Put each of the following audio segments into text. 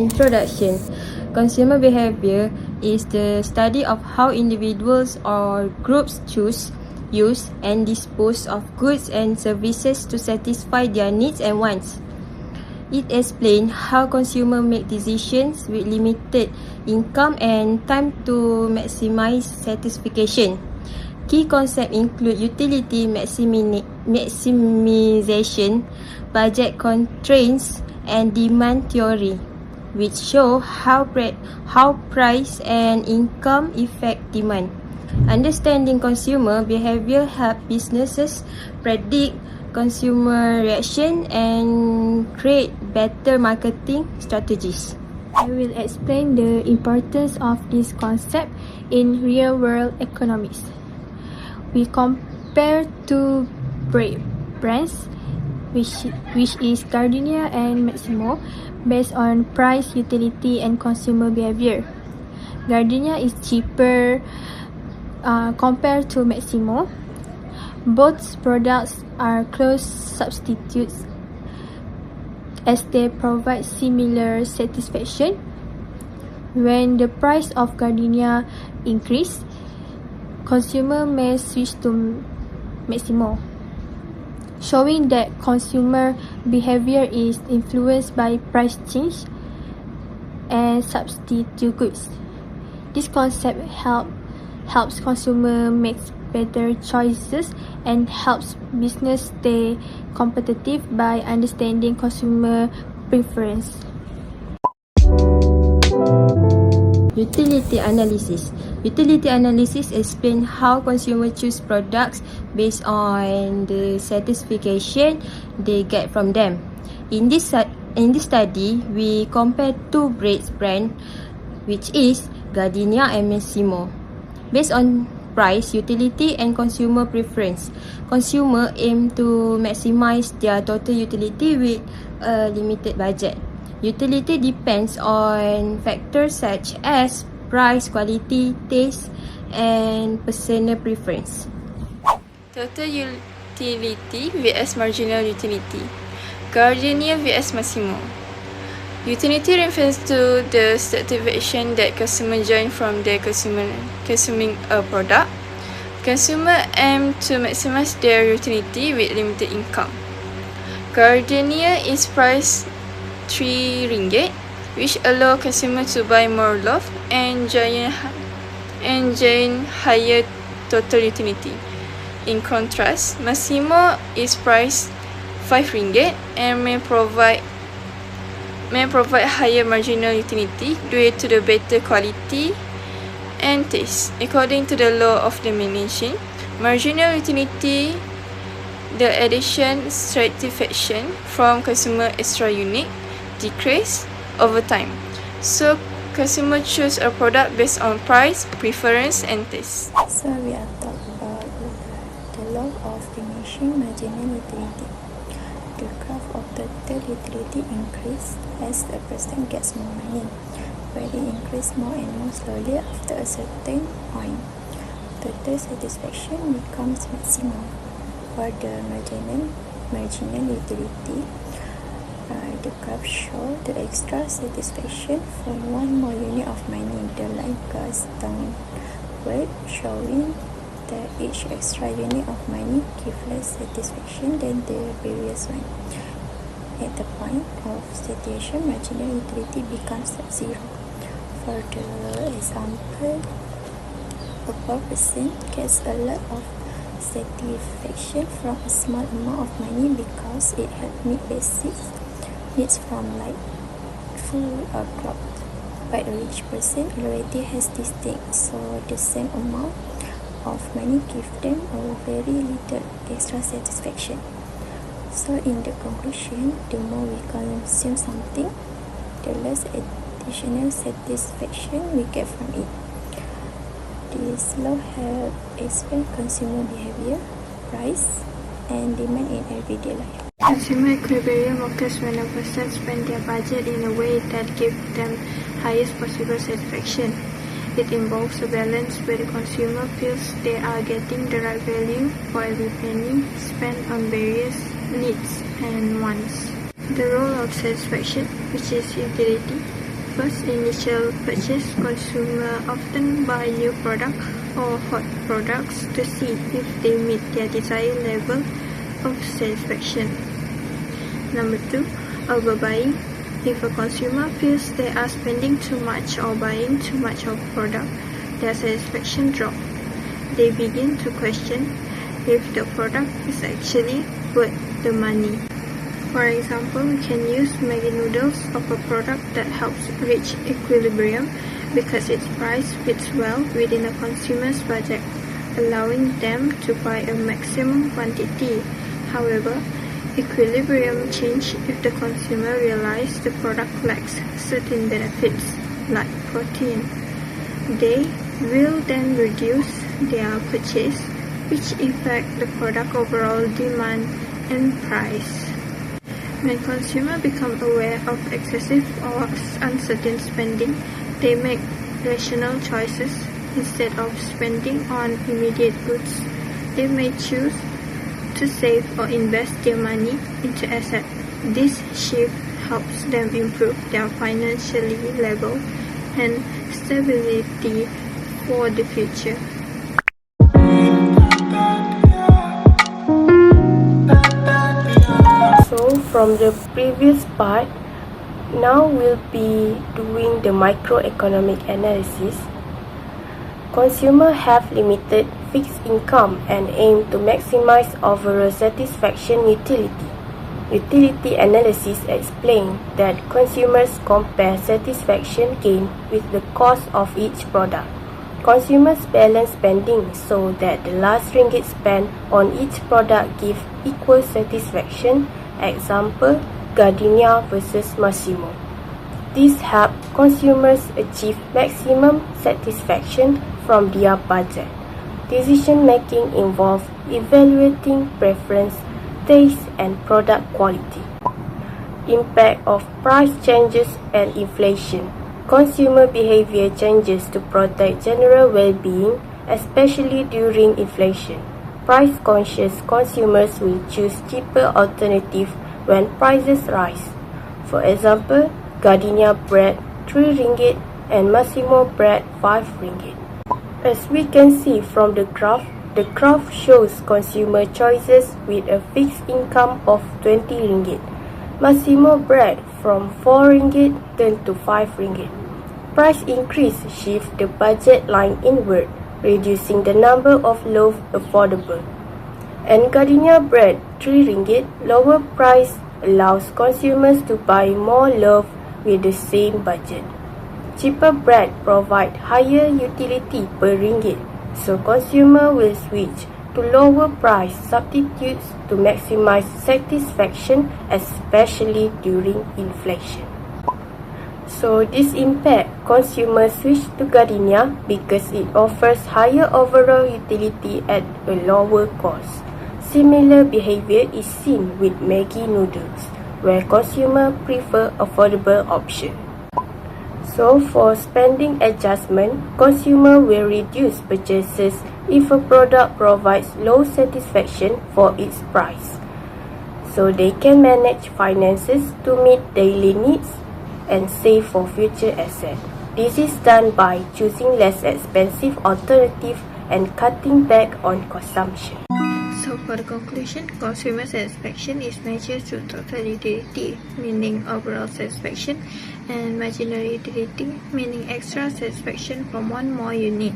Introduction. Consumer behaviour is the study of how individuals or groups choose, use, and dispose of goods and services to satisfy their needs and wants. It explains how consumers make decisions with limited income and time to maximize satisfaction. Key concepts include utility maximization, budget constraints, and demand theory, which show how price and income affect demand. Understanding consumer behavior helps businesses predict consumer reaction and create better marketing strategies. I will explain the importance of this concept in real-world economics. We compare two brands, which is Gardenia and Maximo, based on price, utility, and consumer behavior. Gardenia is cheaper compared to Maximo. Both products are close substitutes as they provide similar satisfaction. When the price of Gardenia increases, consumer may switch to Maximo, showing that consumer behavior is influenced by price change and substitute goods. This concept helps consumer make better choices and helps business stay competitive by understanding consumer preference. Utility analysis. Utility analysis explains how consumers choose products based on the satisfaction they get from them. In this study, we compare two brands, which is Gardenia and Maximo. Based on price, utility, and consumer preference, consumers aim to maximize their total utility with a limited budget. Utility depends on factors such as price, quality, taste, and personal preference. Total utility vs marginal utility. Gardenia vs Maximo. Utility refers to the satisfaction that consumers gain from their consuming a product. Consumers aim to maximize their utility with limited income. Gardenia is priced RM3, which allow consumers to buy more love and gain higher total utility. In contrast, Maximo is priced RM5 and may provide higher marginal utility due to the better quality and taste. According to the law of diminishing marginal utility, the addition satisfaction from consumer extra unit decrease over time. So consumers choose a product based on price, preference, and taste. So we are talking about the law of diminishing marginal utility. The graph of total utility increases as the person gets more money, but it increases more and more slowly after a certain point. Total satisfaction becomes maximum. For the marginal utility, the graph shows the extra satisfaction from one more unit of money. The line goes downward, showing that each extra unit of money gives less satisfaction than the previous one. At the point of saturation, marginal utility becomes zero. For the example, a poor person gets a lot of satisfaction from a small amount of money because it helps meet basic needs from like food or clothes. But a rich person already has these things, so the same amount of money gives them a very little extra satisfaction. So in the conclusion, the more we consume something, the less additional satisfaction we get from it. This law helps explain consumer behavior, price, and demand in everyday life. Consumer equilibrium occurs when a person spends their budget in a way that gives them highest possible satisfaction. It involves a balance where the consumer feels they are getting the right value for every penny spent on various needs and wants. The role of satisfaction, which is utility, first initial purchase, consumers often buy new products or hot products to see if they meet their desired level of satisfaction. Number 2, overbuying. If a consumer feels they are spending too much or buying too much of a product, their satisfaction drops. They begin to question if the product is actually worth the money. For example, we can use Maggi noodles of a product that helps reach equilibrium because its price fits well within a consumer's budget, allowing them to buy a maximum quantity. However, equilibrium changes if the consumer realizes the product lacks certain benefits, like protein. They will then reduce their purchase, which affects the product overall demand and price. When consumers become aware of excessive or uncertain spending, they make rational choices. Instead of spending on immediate goods, they may choose to save or invest their money into assets. This shift helps them improve their financial level and stability for the future. So from the previous part, now we'll be doing the microeconomic analysis. Consumers have limited fixed income and aim to maximize overall satisfaction utility. Utility analysis explains that consumers compare satisfaction gain with the cost of each product. Consumers balance spending so that the last ringgit spent on each product gives equal satisfaction. Example, Gardenia versus Massimo. This helps consumers achieve maximum satisfaction from their budget. Decision making involves evaluating preference, taste, and product quality. Impact of price changes and inflation. Consumer behavior changes to protect general well-being, especially during inflation. Price-conscious consumers will choose cheaper alternatives when prices rise. For example, Gardenia bread 3 ringgit and Massimo bread 5 ringgit. As we can see from the graph shows consumer choices with a fixed income of 20 ringgit. Massimo bread from 4 ringgit turned to 5 ringgit. Price increase shift the budget line inward, reducing the number of loaves affordable. And Gardenia bread 3 ringgit, lower price allows consumers to buy more loaf with the same budget. Cheaper bread provide higher utility per ringgit, so consumer will switch to lower price substitutes to maximize satisfaction, especially during inflation. So this impact consumers switch to Gardenia because it offers higher overall utility at a lower cost. Similar behavior is seen with Maggi noodles, where consumers prefer affordable option. So for spending adjustment, consumer will reduce purchases if a product provides low satisfaction for its price. So they can manage finances to meet daily needs and save for future assets. This is done by choosing less expensive alternatives and cutting back on consumption. So for the conclusion, consumer satisfaction is measured through total utility, meaning overall satisfaction, and marginal utility, meaning extra satisfaction from one more unit.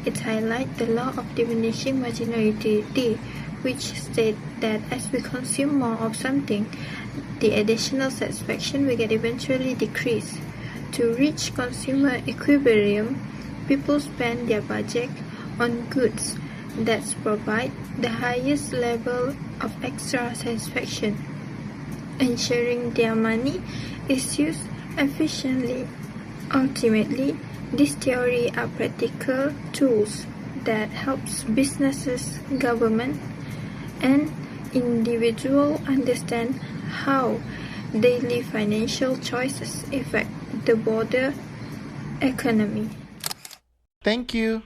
It highlights the law of diminishing marginal utility, which states that as we consume more of something, the additional satisfaction will get eventually decrease. To reach consumer equilibrium, people spend their budget on goods that provide the highest level of extra satisfaction, ensuring their money is used efficiently. Ultimately, these theories are practical tools that helps businesses, government, and individuals understand how daily financial choices affect the broader economy. Thank you.